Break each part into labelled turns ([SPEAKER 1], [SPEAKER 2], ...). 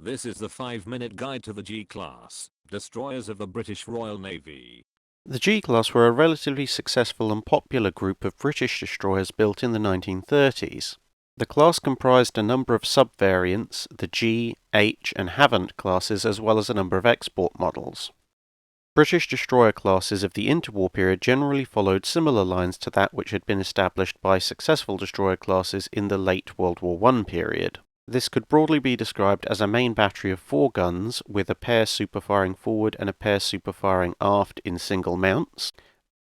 [SPEAKER 1] This is the 5-minute guide to the G-Class, destroyers of the British Royal Navy.
[SPEAKER 2] The G-Class were a relatively successful and popular group of British destroyers built in the 1930s. The class comprised a number of sub-variants, the G, H and Havant classes, as well as a number of export models. British destroyer classes of the interwar period generally followed similar lines to that which had been established by successful destroyer classes in the late World War I period. This could broadly be described as a main battery of 4 guns, with a pair superfiring forward and a pair superfiring aft in single mounts,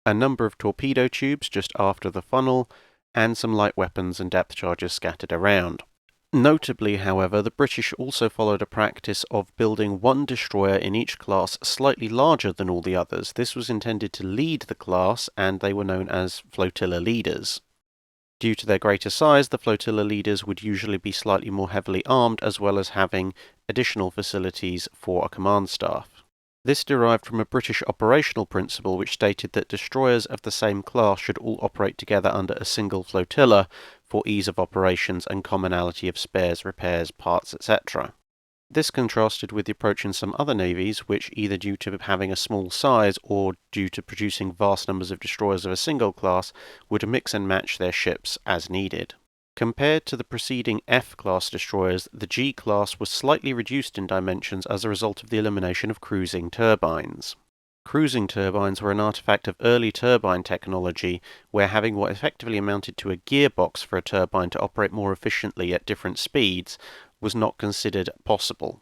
[SPEAKER 2] a number of torpedo tubes just after the funnel, and some light weapons and depth charges scattered around. Notably, however, the British also followed a practice of building one destroyer in each class slightly larger than all the others. This was intended to lead the class, and they were known as flotilla leaders. Due to their greater size, the flotilla leaders would usually be slightly more heavily armed, as well as having additional facilities for a command staff. This derived from a British operational principle which stated that destroyers of the same class should all operate together under a single flotilla for ease of operations and commonality of spares, repairs, parts, etc. This contrasted with the approach in some other navies, which, either due to having a small size or due to producing vast numbers of destroyers of a single class, would mix and match their ships as needed. Compared to the preceding F-class destroyers, the G-class was slightly reduced in dimensions as a result of the elimination of cruising turbines. Cruising turbines were an artifact of early turbine technology, where having what effectively amounted to a gearbox for a turbine to operate more efficiently at different speeds was not considered possible.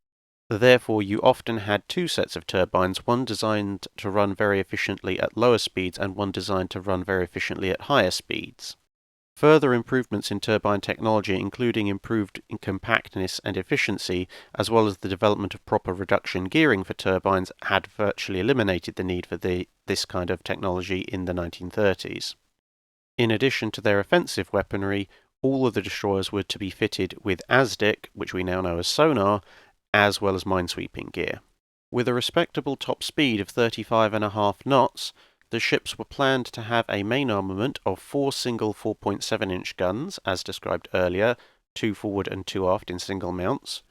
[SPEAKER 2] Therefore, you often had 2 sets of turbines, one designed to run very efficiently at lower speeds and one designed to run very efficiently at higher speeds. Further improvements in turbine technology, including improved compactness and efficiency, as well as the development of proper reduction gearing for turbines, had virtually eliminated the need for this kind of technology in the 1930s. In addition to their offensive weaponry, all of the destroyers were to be fitted with ASDIC, which we now know as sonar, as well as minesweeping gear. With a respectable top speed of 35.5 knots, the ships were planned to have a main armament of 4 single 4.7-inch guns, as described earlier, 2 forward and 2 aft in single mounts,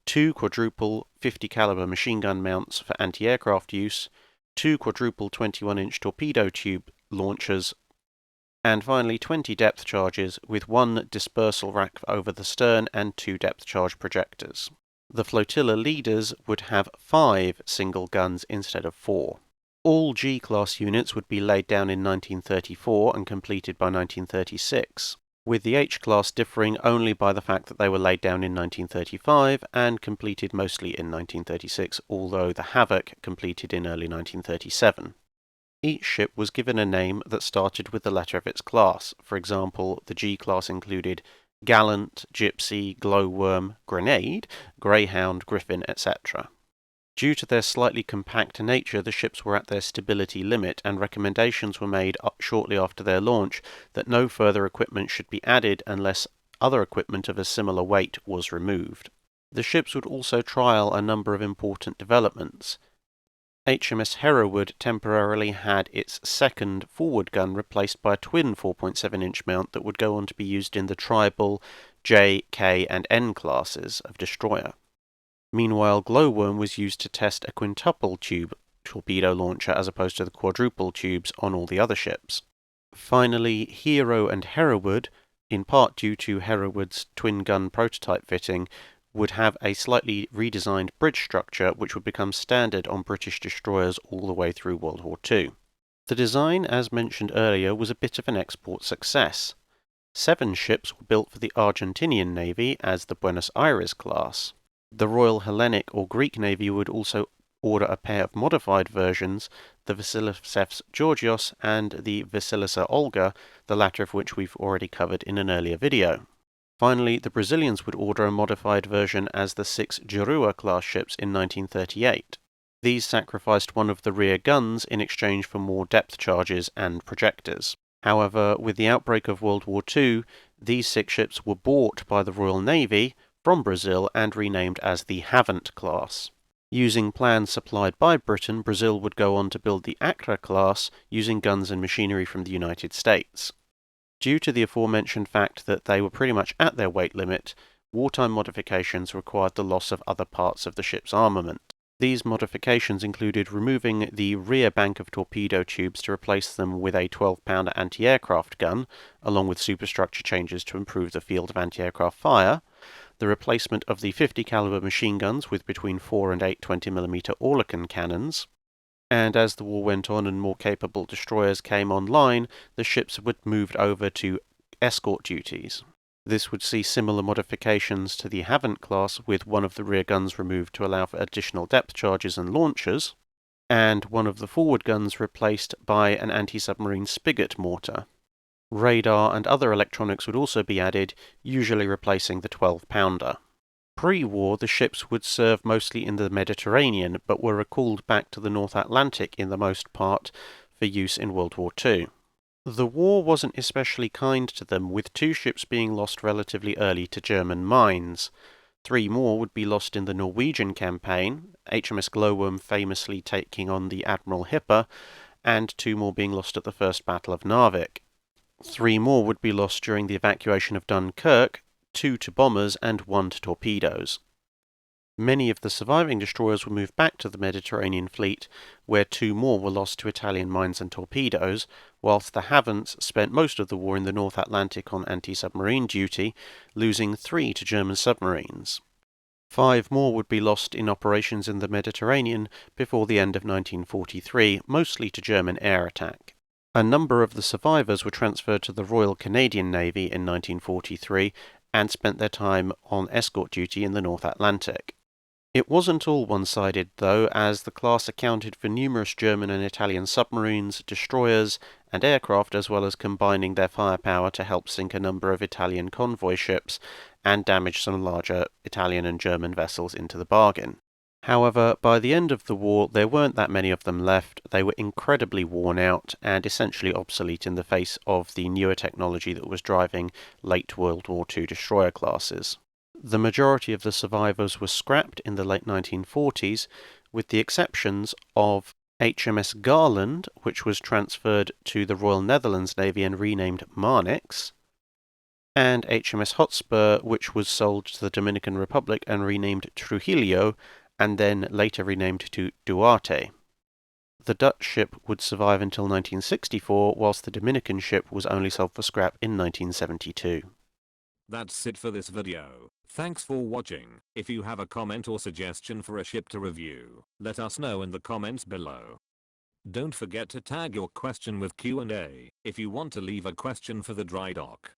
[SPEAKER 2] 2 quadruple 50 caliber machine gun mounts for anti-aircraft use, 2 quadruple 21-inch torpedo tube launchers, and finally 20 depth charges with 1 dispersal rack over the stern and 2 depth charge projectors. The flotilla leaders would have 5 single guns instead of 4. All G-class units would be laid down in 1934 and completed by 1936, with the H-class differing only by the fact that they were laid down in 1935 and completed mostly in 1936, although the Havoc completed in early 1937. Each ship was given a name that started with the letter of its class. For example, the G-class included Gallant, Gypsy, Glowworm, Grenade, Greyhound, Griffin, etc. Due to their slightly compact nature, the ships were at their stability limit, and recommendations were made shortly after their launch that no further equipment should be added unless other equipment of a similar weight was removed. The ships would also trial a number of important developments. HMS Hereward temporarily had its second forward gun replaced by a twin 4.7-inch mount that would go on to be used in the tribal J, K and N classes of destroyer. Meanwhile, Glowworm was used to test a quintuple tube torpedo launcher as opposed to the quadruple tubes on all the other ships. Finally, Hero and Hereward, in part due to Hereward's twin-gun prototype fitting, would have a slightly redesigned bridge structure which would become standard on British destroyers all the way through World War II. The design, as mentioned earlier, was a bit of an export success. 7 ships were built for the Argentinian Navy as the Buenos Aires class. The Royal Hellenic or Greek Navy would also order a pair of modified versions, the Vasilisevs Georgios and the Vasilisa Olga, the latter of which we've already covered in an earlier video. Finally, the Brazilians would order a modified version as the 6 Jirua class ships in 1938. These sacrificed one of the rear guns in exchange for more depth charges and projectors. However, with the outbreak of World War II, these 6 ships were bought by the Royal Navy from Brazil and renamed as the Havant class. Using plans supplied by Britain, Brazil would go on to build the Acre class using guns and machinery from the United States. Due to the aforementioned fact that they were pretty much at their weight limit, Wartime modifications required the loss of other parts of the ship's armament. These modifications included removing the rear bank of torpedo tubes to replace them with a 12-pounder anti-aircraft gun, along with superstructure changes to improve the field of anti-aircraft fire, the replacement of the 50 caliber machine guns with between 4 and 8 20mm Oerlikon cannons, and as the war went on and more capable destroyers came online, the ships would moved over to escort duties. This would see similar modifications to the HIJMS class, with one of the rear guns removed to allow for additional depth charges and launchers, and one of the forward guns replaced by an anti-submarine spigot mortar. Radar and other electronics would also be added, usually replacing the 12-pounder. Pre-war, the ships would serve mostly in the Mediterranean, but were recalled back to the North Atlantic in the most part for use in World War II. The war wasn't especially kind to them, with 2 ships being lost relatively early to German mines. 3 more would be lost in the Norwegian campaign, HMS Glowworm famously taking on the Admiral Hipper, and 2 more being lost at the First Battle of Narvik. 3 more would be lost during the evacuation of Dunkirk, 2 to bombers and 1 to torpedoes. Many of the surviving destroyers were moved back to the Mediterranean fleet, where 2 more were lost to Italian mines and torpedoes, whilst the HIJMS spent most of the war in the North Atlantic on anti-submarine duty, losing 3 to German submarines. 5 more would be lost in operations in the Mediterranean before the end of 1943, mostly to German air attack. A number of the survivors were transferred to the Royal Canadian Navy in 1943 and spent their time on escort duty in the North Atlantic. It wasn't all one-sided, though, as the class accounted for numerous German and Italian submarines, destroyers, and aircraft, as well as combining their firepower to help sink a number of Italian convoy ships and damage some larger Italian and German vessels into the bargain. However, by the end of the war, there weren't that many of them left. They were incredibly worn out and essentially obsolete in the face of the newer technology that was driving late World War II destroyer classes. The majority of the survivors were scrapped in the late 1940s, with the exceptions of HMS Garland, which was transferred to the Royal Netherlands Navy and renamed Marnix, and HMS Hotspur, which was sold to the Dominican Republic and renamed Trujillo, and then later renamed to Duarte. The Dutch ship would survive until 1964, whilst the Dominican ship was only sold for scrap in 1972.
[SPEAKER 1] That's it for this video. Thanks for watching. If you have a comment or suggestion for a ship to review, let us know in the comments below. Don't forget to tag your question with Q&A if you want to leave a question for the dry dock.